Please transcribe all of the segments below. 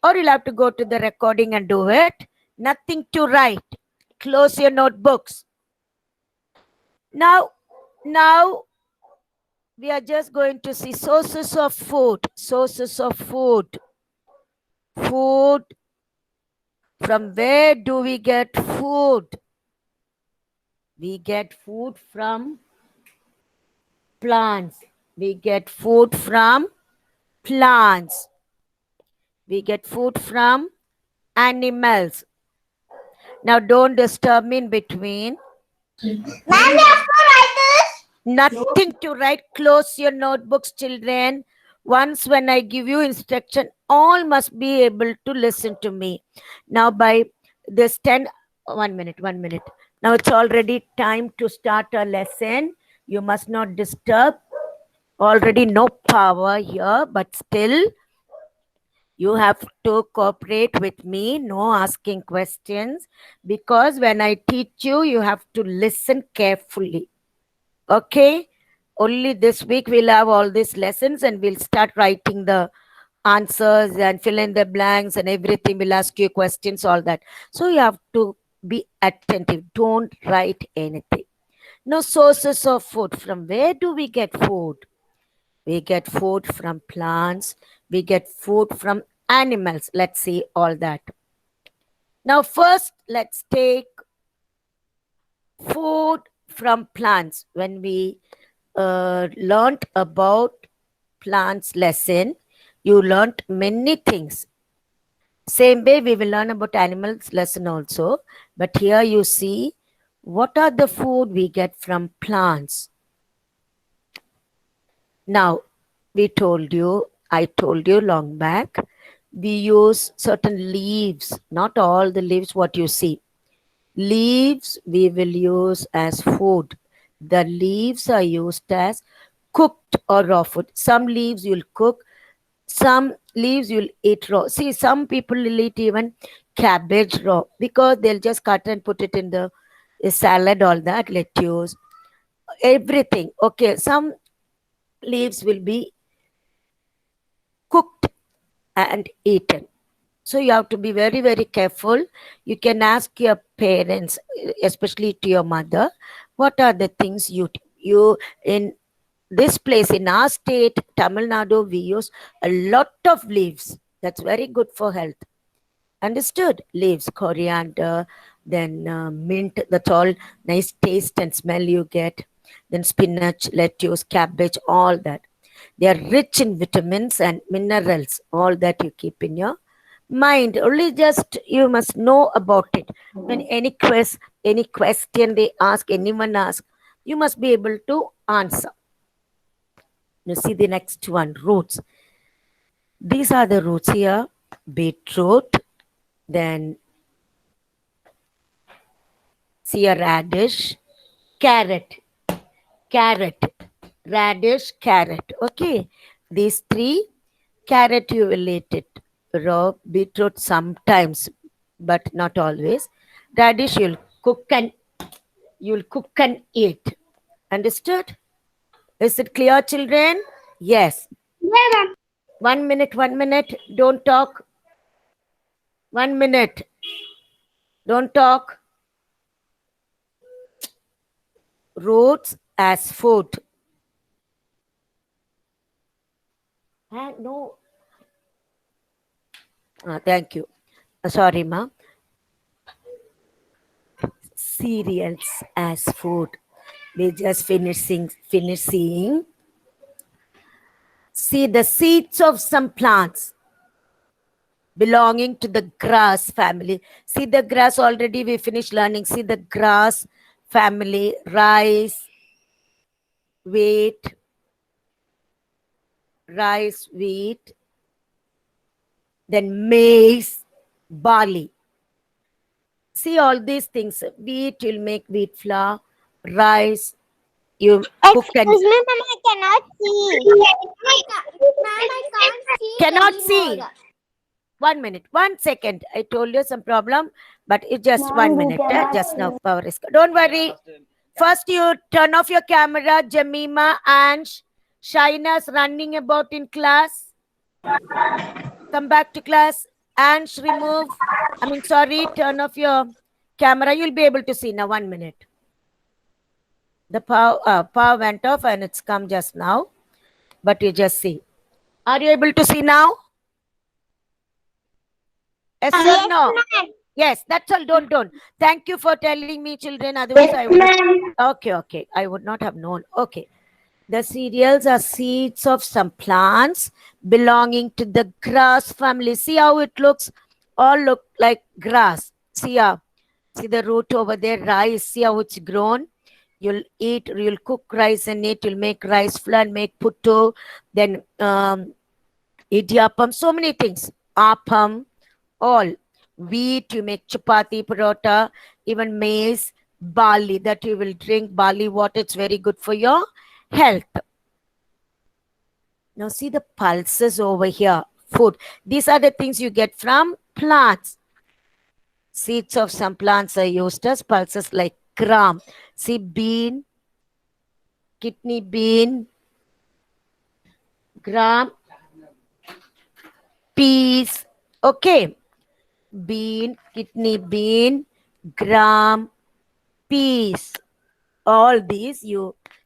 or you'll have to go to the recording and do it. Nothing to write. Close your notebooks. Now we are just going to see sources of food. Sources of food. Food. From where do we get food? We get food from plants. We get food from plants. We get food from animals. Now don't disturb me in between. Ma'am, you have to write this. Nothing to write. Close your notebooks, children. Once when I give you instruction, all must be able to listen to me. Now by this 10, 1 minute. Now it's already time to start a lesson. You must not disturb. Already no power here, but still you have to cooperate with me. No asking questions, because when I teach you, you have to listen carefully. Okay, only this week we'll have all these lessons and we'll start writing the answers and fill in the blanks and everything. We'll ask you questions, all that. So you have to be attentive. Don't write anything. No sources of food. From where do we get food? We get food from plants. We get food from animals. Let's see all that. Now first, let's take food from plants. When we learned about plants lesson, you learned many things. Same way we will learn about animals lesson also. But here you see what are the food we get from plants. Now I told you long back, we use certain leaves, not all the leaves what you see. Leaves we will use as food. The leaves are used as cooked or raw food. Some leaves you'll cook, some leaves you'll eat raw. See, some people will eat even cabbage raw because they'll just cut and put it in the salad, all that, lettuce, everything. Okay, some leaves will be cooked and eaten. So you have to be very, very careful. You can ask your parents, especially to your mother, what are the things you in this place, in our state, Tamil Nadu, we use a lot of leaves. That's very good for health. Understood? Leaves, coriander, then mint, that's all nice taste and smell you get. Then spinach, lettuce, cabbage, all that. They are rich in vitamins and minerals, all that you keep in your mind. Only just you must know about it. When any question they ask, anyone ask, you must be able to answer. You see the next one, roots. These are the roots here. Beetroot, then see a radish, carrot, radish, carrot. Okay, these three. Carrot you will eat it raw. Beetroot sometimes, but not always. Radish you'll cook and eat. Understood? Is it clear, children? Yes. Yeah, ma'am. 1 minute. Don't talk. 1 minute. Don't talk. Roots as food. No. Thank you. Sorry, ma. Cereals as food. We just finished seeing. See the seeds of some plants belonging to the grass family. See the grass, already we finished learning. See the grass family, rice, wheat, then maize, barley. See all these things. Wheat, you'll make wheat flour, rice, you cook and... Excuse me, ma'am, I cannot see. Ma'am, I can't see. Cannot anymore. see. 1 minute, 1 second. I told you some problem, but it's just 1 minute. Just now, power is. Don't worry. First, you turn off your camera. Jamima and Shaina's running about in class. Come back to class. And remove, sorry, turn off your camera. You'll be able to see now. 1 minute. The power went off and it's come just now. But you just see. Are you able to see now? Yes or Yes, no? ma'am. Yes, that's all. Don't. Thank you for telling me, children. Otherwise, I would. Okay. I would not have known. Okay. The cereals are seeds of some plants belonging to the grass family. See how it looks? All look like grass. See how? See the root over there, rice. See how it's grown? You'll cook rice in it. You'll make rice flour, make puttu, then idiyappam, so many things. Appam, all. Wheat, you make chapati, parota, even maize, barley, that you will drink barley water. It's very good for your health. Now see the pulses over here. Food. These are the things you get from plants. Seeds of some plants are used as pulses like gram. See bean, kidney bean, gram, peas. Okay. Bean, kidney bean, gram, peas. All these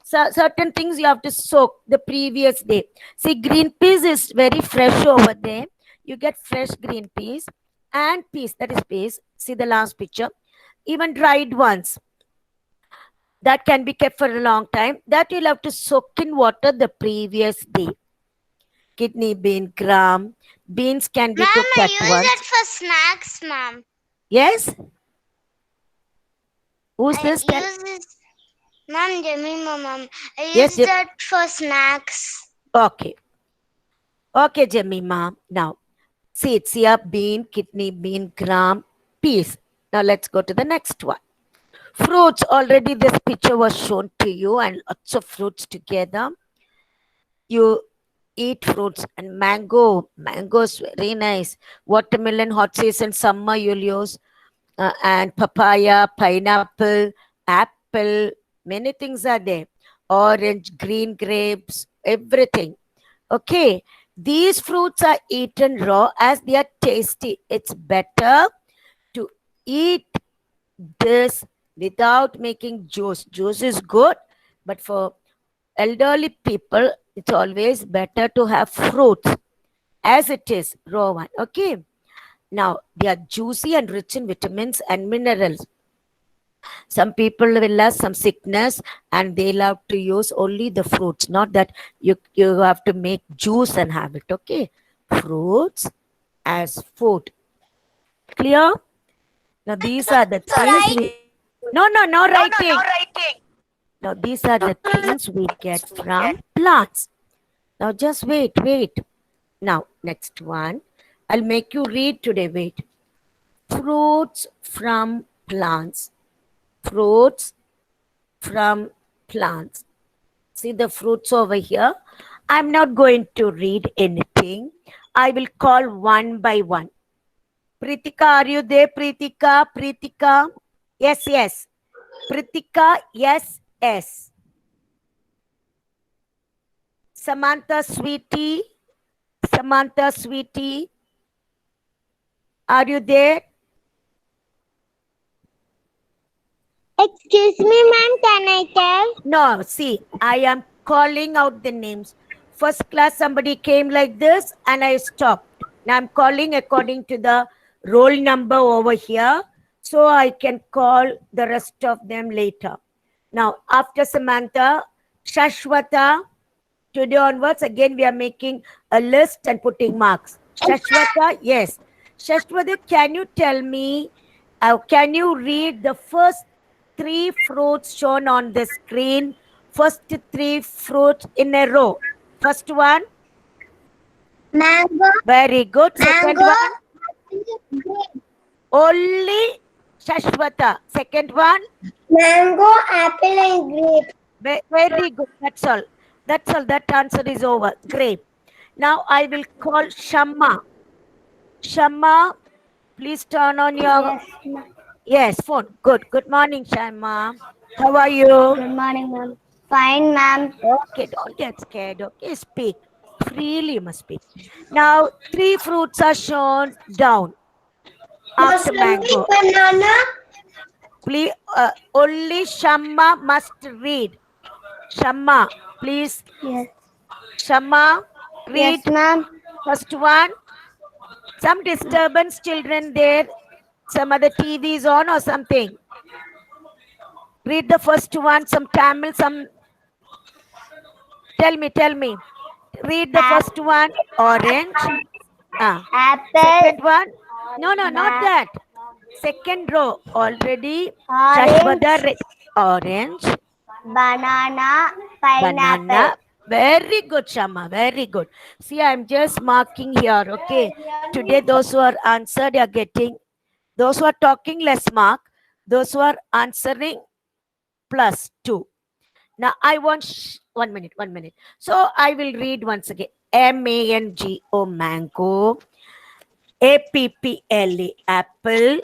certain things you have to soak the previous day. See, green peas is very fresh over there. You get fresh green peas and peas, that is peas. See the last picture. Even dried ones that can be kept for a long time. That you'll have to soak in water the previous day. Kidney bean, gram, beans can be Ma'am, cooked I at use once. it for snacks, ma'am. Yes. Who's I this? use it, ma'am, Jemima, ma'am. I Yes, use that for snacks. Okay. Okay, Jemima. Now, see, it's here bean, kidney bean, gram, peas. Now, let's go to the next one. Fruits. Already this picture was shown to you and lots of fruits together. You eat fruits and mango. Mango is very nice. Watermelon, hot season, summer you'll use. And papaya, pineapple, apple. Many things are there. Orange, green grapes, everything. Okay, these fruits are eaten raw as they are tasty. It's better to eat this without making juice. Juice is good, but for elderly people, it's always better to have fruits as it is, raw one. Okay, now they are juicy and rich in vitamins and minerals. Some people will have some sickness and they love to use only the fruits, not that you have to make juice and have it. Okay, fruits as food. Clear? Now these are the things we no writing. Now these are the things we get from plants. Now just wait. Now next one, I'll make you read today. Wait. Fruits from plants. Fruits from plants. See the fruits over here. I'm not going to read anything. I will call one by one. Pritika, are you there? Pritika. Yes. Pritika, yes. Samantha, sweetie. Are you there? Excuse me, ma'am, can I tell? No, see, I am calling out the names. First class, somebody came like this and I stopped. Now I'm calling according to the roll number over here. So I can call the rest of them later. Now, after Samantha, Shashwata, today onwards, again, we are making a list and putting marks. Shashwata, yes. Shashwata, can you tell me, can you read the first 3 fruits shown on the screen? First 3 fruits in a row. First one. Mango. Very good. Second Mango. one. Only Shashwata. Second one. Mango, apple, and grape. Very good. That's all. That answer is over. Grape. Now I will call Shamma. Shamma, please turn on your... Yes, phone. Good morning, Shamma. How are you? Good morning, ma'am. Fine, ma'am. Okay, don't get scared. Okay, speak. really must be. Now, 3 fruits are shown down after mango. Banana. Please, only Shamma must read. Shamma, please. Yes. Shamma, read Yes, ma'am. first one. Some disturbance, children there. Some other TV is on or something. Read the first one. Some Tamil, some. Tell me. Read the first one. Orange. Apple. Second one. No, not Ma- that. Second row already. Orange. Shashwada read. Orange. Banana. Pineapple. Banana. Very good, Shama. Very good. See, I'm just marking here. Okay. Today, those who are answered are getting. Those who are talking, less mark. Those who are answering, +2. Now, I want 1 minute. So, I will read once again. MANGO, mango. APPLE, apple.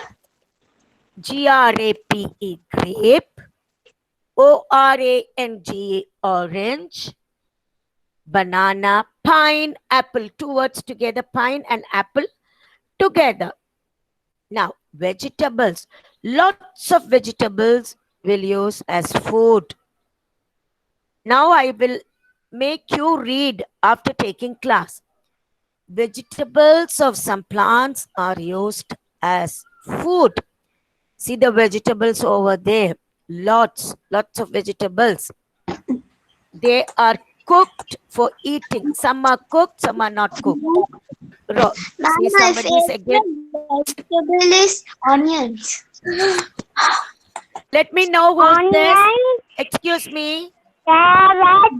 GRAPE, grape. ORANGE, orange. Banana, pine, apple. 2 words together, pine and apple together. Now, vegetables. Lots of vegetables will use as food. Now, I will make you read after taking class. Vegetables of some plants are used as food. See the vegetables over there. Lots of vegetables. They are cooked for eating. Some are cooked, some are not cooked. See, somebody is again. Vegetable is onions. Let me know who's this. Onions. Excuse me. Carrot.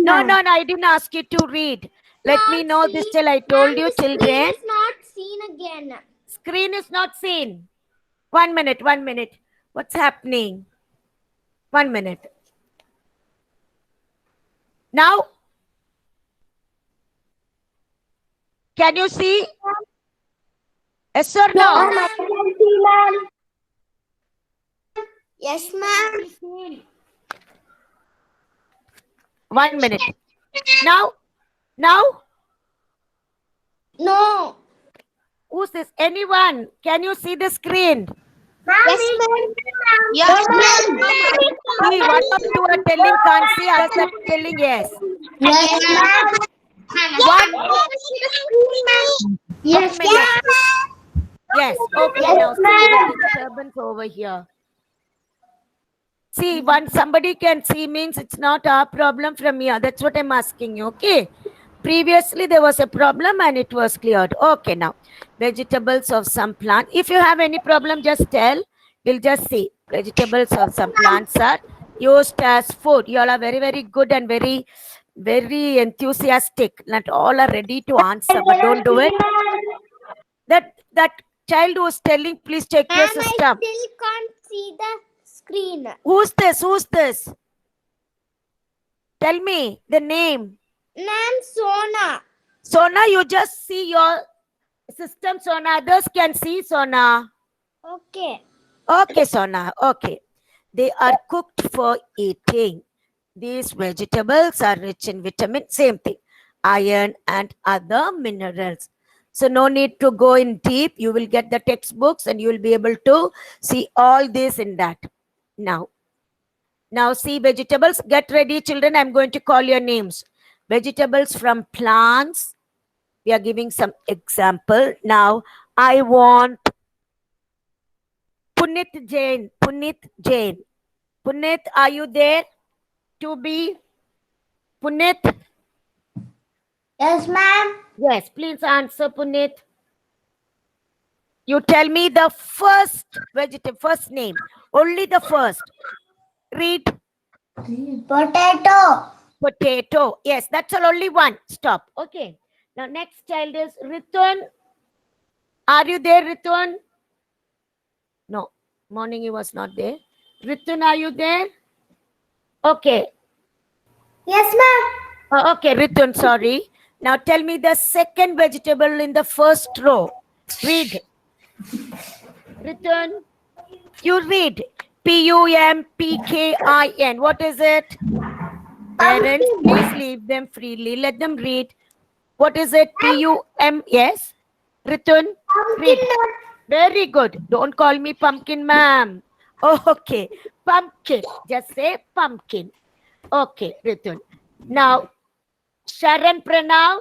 No, I didn't ask you to read. Let me know this till I told you, children. Screen is not seen again. Screen is not seen. 1 minute. What's happening? 1 minute. Now, can you see? Yes or no? Yes, ma'am. 1 minute. Now? No. Who's this? Anyone? Can you see the screen? Yes, ma'am. Yes, ma'am. See, one of you are telling can't see, others are telling yes. Yes, ma'am. Yes, ma'am. Yes. Okay, Yes, now see ma'am. the disturbance over here. See, once somebody can see means it's not our problem from here. That's what I'm asking you, okay? Previously, there was a problem and it was cleared. Okay, now, vegetables of some plant. If you have any problem, just tell. We'll just see. Vegetables of some plants are used as food. You all are very, very good and very, very enthusiastic. Not all are ready to answer, but don't do it. That child who was telling, please check your system. I still can't see the screen. Who's this? Tell me the name. Ma'am, Sona. Sona, you just see your system, Sona. Others can see, Sona. Okay. Okay, Sona. Okay. They are cooked for eating. These vegetables are rich in vitamin, same thing, iron and other minerals. So no need to go in deep. You will get the textbooks and you will be able to see all this in that. Now see vegetables. Get ready, children. I'm going to call your names. Vegetables from plants. We are giving some example. Now, I want Punit Jain. Punit, are you there? To be Punit? Yes, ma'am. Yes, please answer, Punit. You tell me the first vegetable, first name. Only the first. Read. Potato. Yes, that's all, only one. Stop. Okay. Now, next child is Ritun. Are you there, Ritun? No. Morning he was not there. Ritun, are you there? Okay. Yes, ma'am. Okay, Ritun, sorry. Now, tell me the second vegetable in the first row. Read. Ritun, you read. PUMPKIN. What is it? Parents, please leave them freely. Let them read. What is it? P-U-M, yes? Ritun, read. Very good. Don't call me pumpkin, ma'am. Okay. Pumpkin. Just say pumpkin. Okay, Ritun. Now, Sharan Pranav.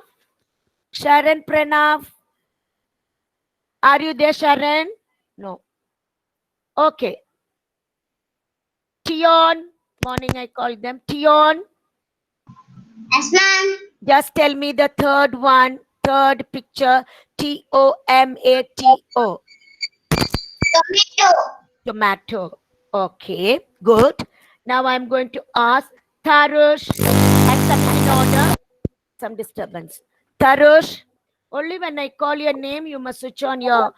Sharan Pranav. Are you there, Sharan? No. Okay. Tion. Morning, I called them. Tion. Yes, ma'am. Just tell me the third one. Third picture. Tomato. Tomato. Tomato. Okay, good. Now I'm going to ask Tarush. I'm coming in order. Some disturbance. Tarush, only when I call your name, you must switch on your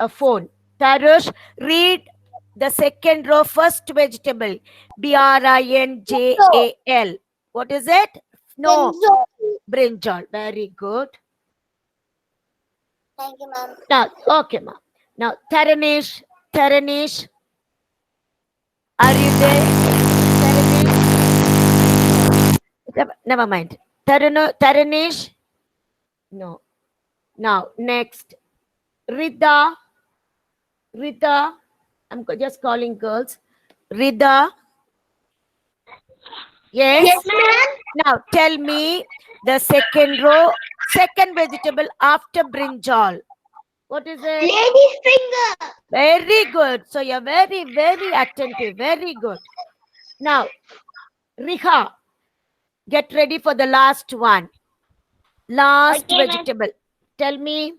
phone. Tarush, read the second row, first vegetable. Brinjal. What is it? No, brinjal. Very good. Thank you, ma'am. Now, okay, ma'am. Now, Taranish, are you there? Taranish? Never mind. Taranish? No. Now, next. Rida. I'm just calling girls. Rida. Yes? Yes, ma'am. Now, tell me the second row, second vegetable after brinjal. What is it? Lady's finger. Very good. So, you're very, very attentive. Very good. Now, Riha, get ready for the last one. Last Okay, ma'am. vegetable. Tell me.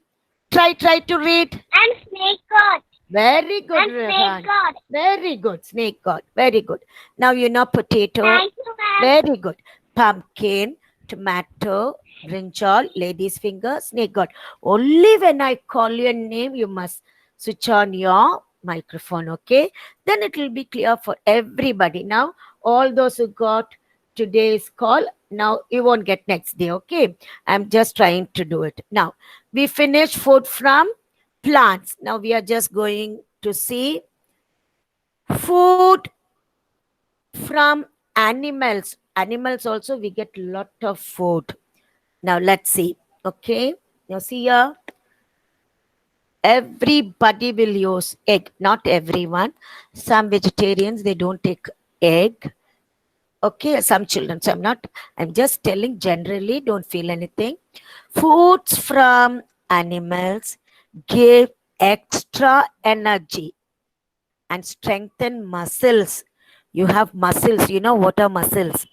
Try to read. And snake god. Very good, And snake Rihan. god. Very good. Snake god. Very good. Now you know potato. Thank you, ma'am. Very good. Pumpkin, tomato, brinjal, lady's finger, snake god. Only when I call your name, you must switch on your microphone, okay? Then it will be clear for everybody. Now, all those who got today's call, now you won't get next day, okay? I'm just trying to do it. Now, we finished food from plants. Now, we are just going to see food from animals. Animals also, we get lot of food. Now, let's see, okay? Now, see here. Everybody will use egg. Not everyone. Some vegetarians, they don't take egg. Okay, some children. So I'm just telling generally, don't feel anything. Foods from animals give extra energy and strengthen muscles. You have muscles. You know what are muscles?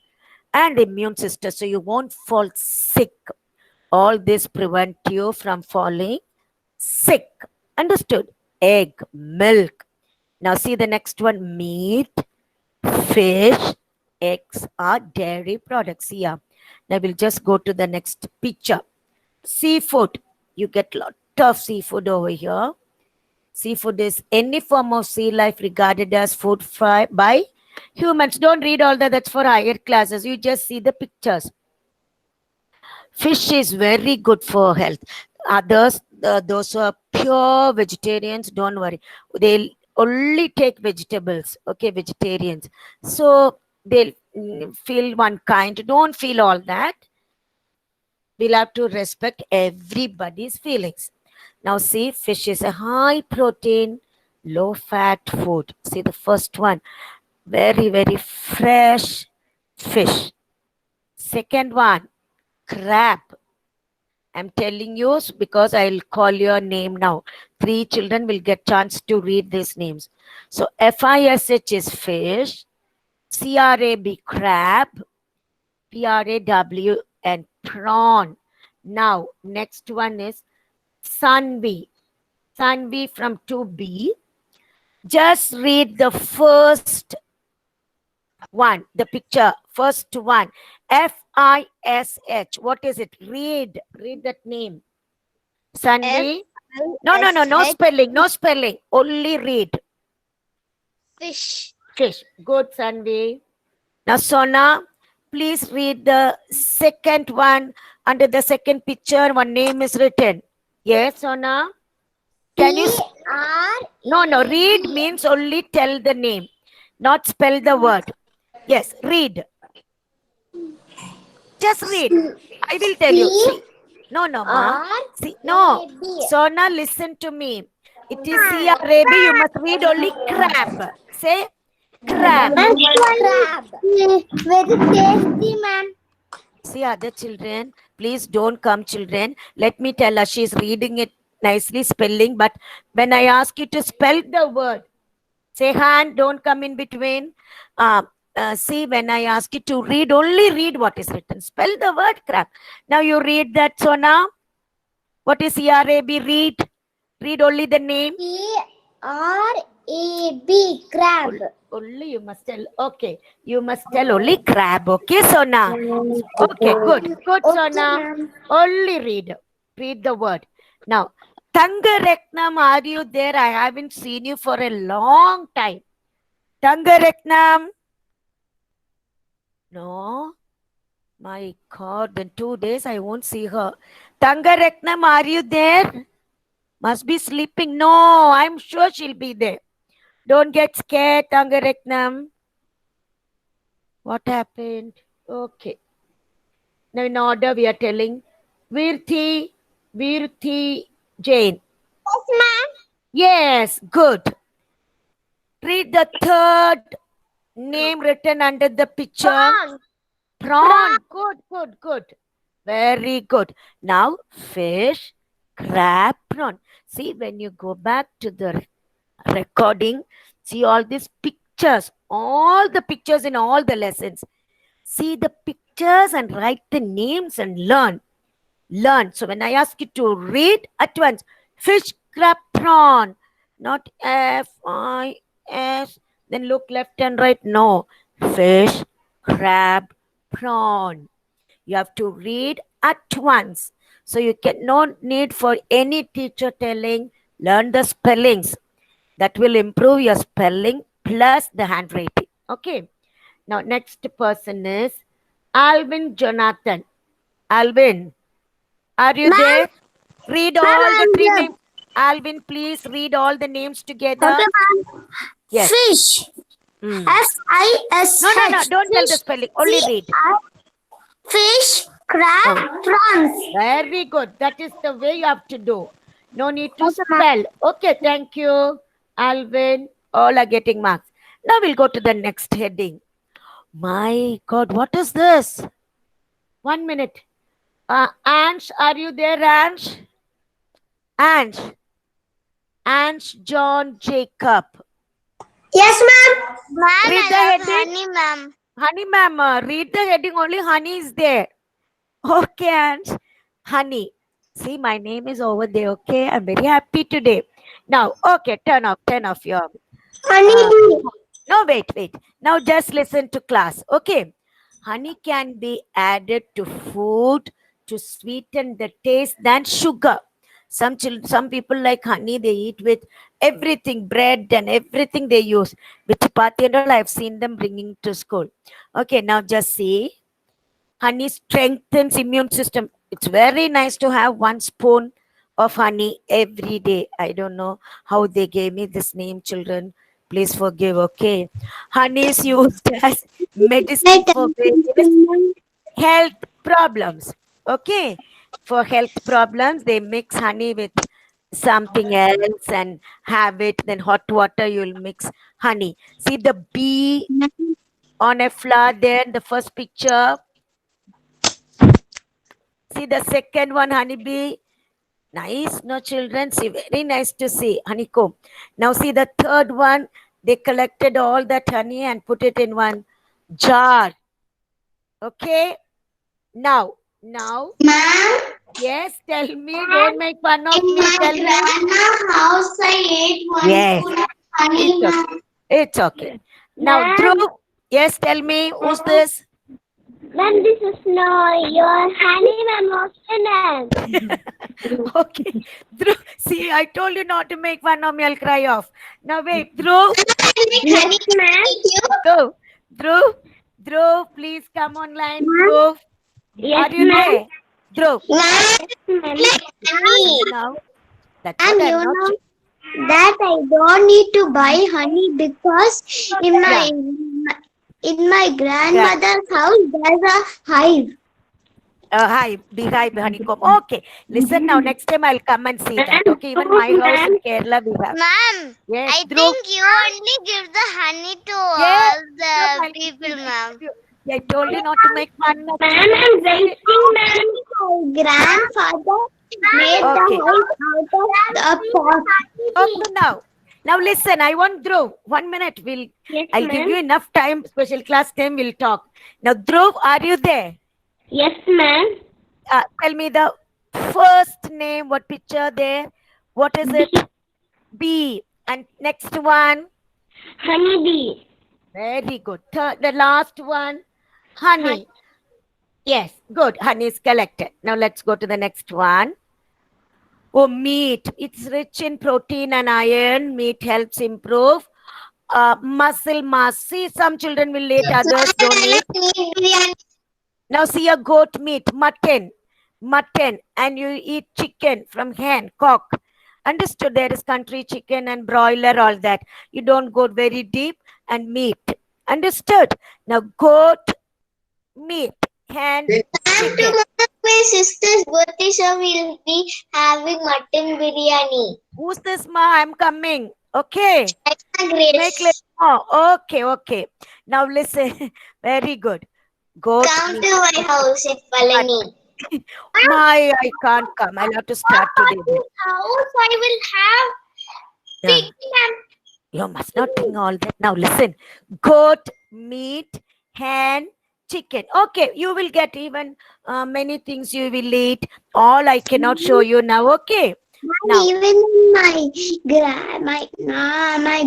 And immune system. So you won't fall sick. All this prevent you from falling sick. Understood? Egg, milk. Now see the next one. Meat, fish, eggs are dairy products. Here. Now we'll just go to the next picture. Seafood. You get lot of seafood over here. Seafood is any form of sea life regarded as food by humans. Don't read all that. That's for higher classes. You just see the pictures. Fish is very good for health. Others, those who are pure vegetarians, don't worry. They'll only take vegetables. Okay, vegetarians. So they'll feel one kind. Don't feel all that. We'll have to respect everybody's feelings. Now see, fish is a high protein, low fat food. See the first one. Very, very fresh fish. Second one, crab. I'm telling you because I'll call your name now. 3 children will get chance to read these names. So FISH is fish, CRAB crab, PRAW and prawn. Now next one is Sunbee. Sunbee from 2B. Just read the first one, the picture, first one. FISH. What is it? Read that name. Sunbee. No spelling. No spelling. Only read. Fish. Fish. Good, Sunbee. Now, Sona, please read the second one. Under the second picture, one name is written. Yes, Sona? Can you? No. Read means only tell the name, not spell the word. Yes, read. Just read. I will tell you. See. No, ma. See, no. So now listen to me. It is CRAB. You must read only crab. Say crab. Crab. Very tasty, ma'am. See, other children, please don't come, children. Let me tell her. She's reading it nicely, spelling. But when I ask you to spell the word, say hand, don't come in between. See, when I ask you to read, only read what is written. Spell the word crab. Now you read that, so now. What is CRAB? Read. Read only the name. CRAB. Crab. Only you must tell. Okay. You must tell only crab. Okay, Sona. Okay, good. Good, Sona. Only read. Read the word. Now, Tangareknam, are you there? I haven't seen you for a long time. Tangareknam. No. My God, in 2 days I won't see her. Tangareknam, are you there? Must be sleeping. No, I'm sure she'll be there. Don't get scared, Tangareknam. What happened? Okay. Now in order we are telling. Virthi Jane. Yes, ma'am. Yes, good. Read the third name written under the picture. Prawn. Good. Very good. Now, fish, crab, prawn. See, when you go back to the recording, see all these pictures, all the pictures in all the lessons. See the pictures and write the names and learn. Learn. So when I ask you to read at once, fish, crab, prawn, not F-I-S, then look left and right. No, fish, crab, prawn. You have to read at once. So you get no need for any teacher telling, learn the spellings. That will improve your spelling plus the handwriting. Okay. Now next person is Alvin Jonathan. Alvin, are you there? Read all the three names. Alvin, please read all the names together. Okay, ma'am. Yes. Fish. F-I-S-H. No. Don't tell the spelling. Only read. Fish, crab, prawns. Very good. That is the way you have to do. No need to spell. Okay, thank you, Alvin. All are getting marks. Now we'll go to the next heading. My God, what is this? 1 minute. Ansh, are you there, Ansh? Ansh John Jacob. Yes, ma'am. Ma'am, Read the heading. honey, ma'am. Honey, ma'am. Read the heading. Only honey is there. Okay, Ansh. Honey. See, my name is over there. Okay, I'm very happy today. Now, okay, turn off your. Honey. No, wait. Now just listen to class. Okay. Honey can be added to food to sweeten the taste than sugar. Some people like honey, they eat with everything, bread and everything they use. With chapati and all, I've seen them bringing to school. Okay, now just see. Honey strengthens immune system. It's very nice to have 1 spoon of honey every day. I don't know how they gave me this name, children. Please forgive, okay? Honey is used as medicine for various health problems. Okay? For health problems, they mix honey with something else and have it. Then hot water, you'll mix honey. See the bee on a flower there in the first picture. See the second one, honeybee. Nice, no children? See, very nice to see. Honeycomb. Now see the third one. They collected all that honey and put it in one jar. Okay? Now. Ma'am. Yes, tell me. Don't make fun of me. Tell me. House I ate one spoon of honey, ma'am. It's okay. Now, Dhruv. Yes, tell me. Who's this? Ma'am, this is your honey, ma'am. Okay. Dhruv, see, I told you not to make fun of me. I'll cry off. Now, wait. Dhruv. Honey, ma'am. Dhruv, please come online. Dhruv. Yes, Are you there? Dhruv. Honey. Now, that's And what you I'm not know that I don't need to buy honey because in my grandmother's house there's a hive. Hi, beehive, honeycomb. Okay, listen now. Next time I'll come and see that. Okay, even my house in Kerala we have. Ma'am, Yes, I Dhruv. think you only give the honey to Yes, all Dhruv, the I'll give people, you. I'll give ma'am. you. I told you not to make fun of Ma'am, children. I'm Say it. waiting, ma'am. Grandfather made the Okay. house out of the pot. Okay, now listen. I want Dhruv. 1 minute. Yes, I'll give you ma'am. enough time. Special class time. We'll talk. Now, Dhruv, are you there? Yes, ma'am. Tell me the first name. What picture there? What is it? B. And next one. Honeybee. Very good. Third, the last one. Honey. Yes, good. Honey is collected. Now let's go to the next one. Oh, meat. It's rich in protein and iron. Meat helps improve muscle mass. See, some children will eat, others don't eat. Now see a goat meat, mutton, and you eat chicken from hen, cock. Understood? There is country chicken and broiler, all that. You don't go very deep and meat. Understood? Now goat meat, hen, chicken. My sister's birthday, so we'll be having mutton biryani. Who's this ma? I'm coming. Okay. Make Grace, oh, okay. Now listen. Very good. Goat come meat. to my house in Palani. My, I can't come. I'll have to start today. House, I will have Yeah. pig and You must not think all that. Now listen. Goat, meat, hen, chicken. Okay, you will get even many things you will eat. All I cannot show you now. Okay. Now, Even in my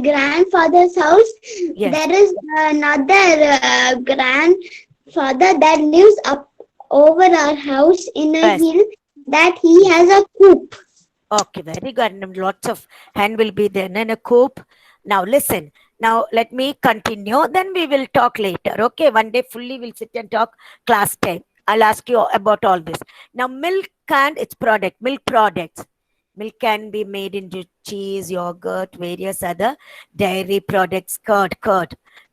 grandfather's house, yes. there is another grandfather that lives up over our house in a Yes. hill. That he has a coop. Okay, very good. And lots of hen will be there in a coop. Now listen. Now let me continue. Then we will talk later. Okay, one day fully we'll sit and talk class time. I'll ask you about all this. Now milk and its product, milk products. Milk can be made into cheese, yogurt, various other dairy products, curd.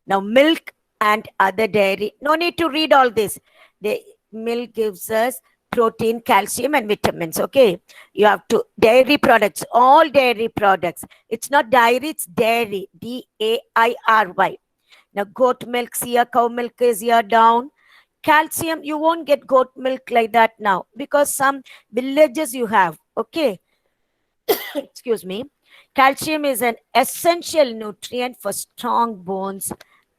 Now milk and other dairy. No need to read all this. The milk gives us protein, calcium, and vitamins. Okay, you have to dairy products, all dairy products. It's not dairy, it's dairy. DAIRY. Now goat milk here, cow milk is here down. Calcium, you won't get goat milk like that now because some villages you have. Okay. Excuse me. Calcium is an essential nutrient for strong bones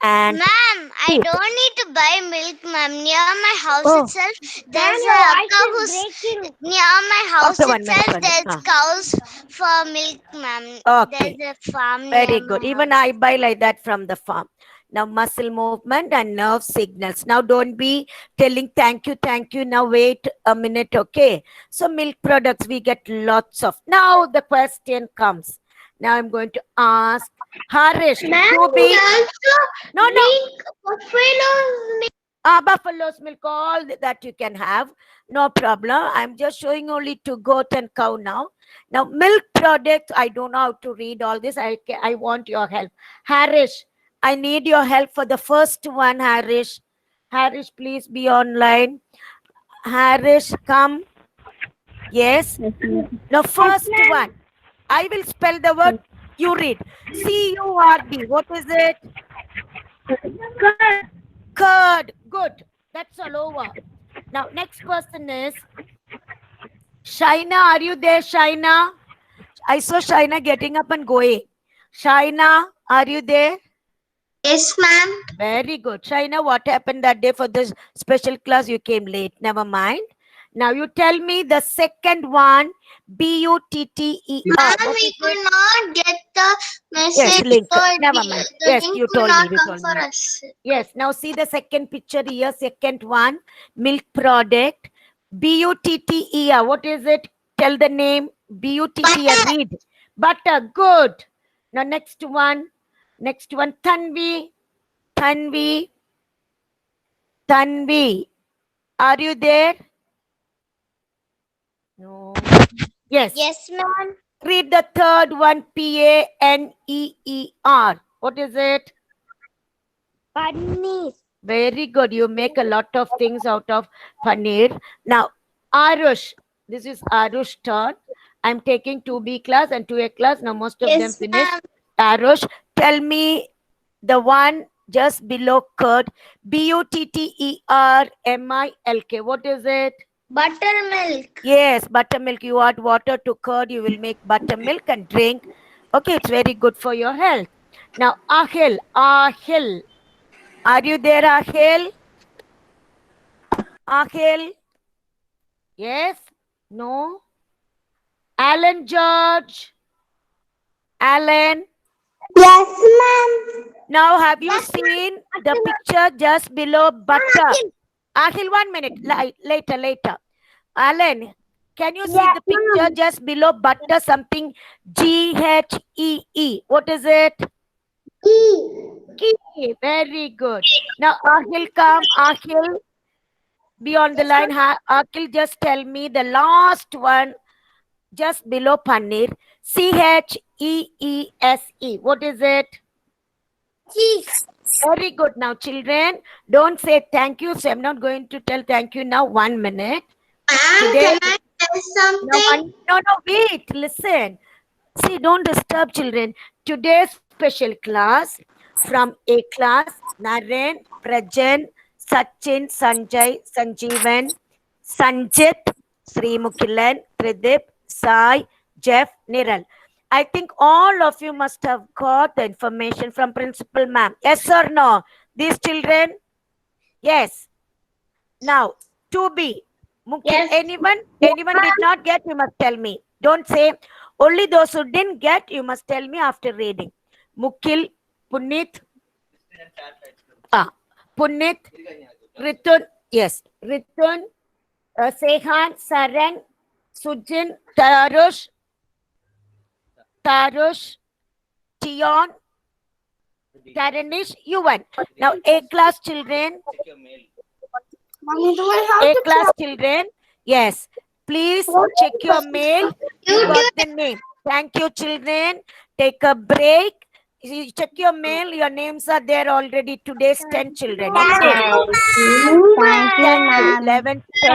and Ma'am, I teeth. don't need to buy milk, ma'am. Near my house Oh. itself, Ma'am, there's your a voice cow is who's breaking. near my house Okay, 1 minute. itself. There's cows for milk, ma'am. Okay. There's a farm Very near good. my Even house. I buy like that from the farm. Now, muscle movement and nerve signals. Now, don't be telling thank you. Now, wait a minute. Okay. So, milk products, we get lots of. Now, the question comes. Now, I'm going to ask Harish. Ma'am, To be. No. Buffalo's milk. Buffalo's milk, all that you can have. No problem. I'm just showing only to goat and cow now. Now, milk products, I don't know how to read all this. I want your help. Harish, I need your help for the first one, Harish. Harish, please be online. Harish, come. Yes. The first one. I will spell the word. You read. CURD. What is it? Curd. Good. That's all over. Now, next person is Shaina. Are you there, Shaina? I saw Shaina getting up and going. Shaina, are you there? Yes, ma'am. Very good. Shaina, what happened that day for this special class? You came late. Never mind. Now you tell me the second one. BUTTER. Ma'am, we could not get the Yes, message. link. So Never the mind. Yes, link you could told not me. come for us. Yes. Now see the second picture here. Second one. Milk product. BUTTER. What is it? Tell the name. BUTTER. Read. Butter. Good. Now next one. Tanvi. Are you there? No. Yes. Yes, ma'am. Read the third one. PANEER. What is it? Paneer. Very good. You make a lot of things out of paneer. Now, Arush. This is Arush turn. I'm taking 2B class and 2A class. Now, most of them Yes, finished. ma'am. Arush, tell me the one just below curd. Buttermilk. What is it? Buttermilk. Yes, buttermilk. You add water to curd, you will make buttermilk and drink. Okay, it's very good for your health. Now, Ahil. Ahil. Are you there, Ahil? Ahil? Yes? No? Alan George? Alan? Yes, ma'am. Now, have you seen the picture just below butter? Ahil, 1 minute. Later. Alan, can you see the picture just below butter? Something Ghee. What is it? Ghee. Very good. Now, Ahil, come. Ahil, be on the line. Ahil, just tell me the last one just below paneer. Cheese. What is it? Cheese. Very good. Now, children, don't say thank you. So, I'm not going to tell thank you now. 1 minute. Today, Can I tell something? no, wait. Listen. See, don't disturb children. Today's special class from A class, Naren, Prajan, Sachin, Sanjay, Sanjeevan, Sanjit, Sri Mukilan, Tridip, Sai, Jeff, Niral. I think all of you must have got the information from Principal Ma'am. Yes or no? These children? Yes. Now, 2B. Mukil, Yes. anyone did not get, you must tell me. Don't say only those who didn't get, you must tell me after reading. Mukil, Punit, Punit, Ritun, yes, Ritun, Sehan, Sarang, Sujin, Tarush, Tion, Taranish, Yuvan. Now, A class children, A class children, yes. Please check your mail. You got the name. Thank you, children. Take a break. You check your mail. Your names are there already. Today's 10 children. Okay. Thank you, ma'am. 11, 10.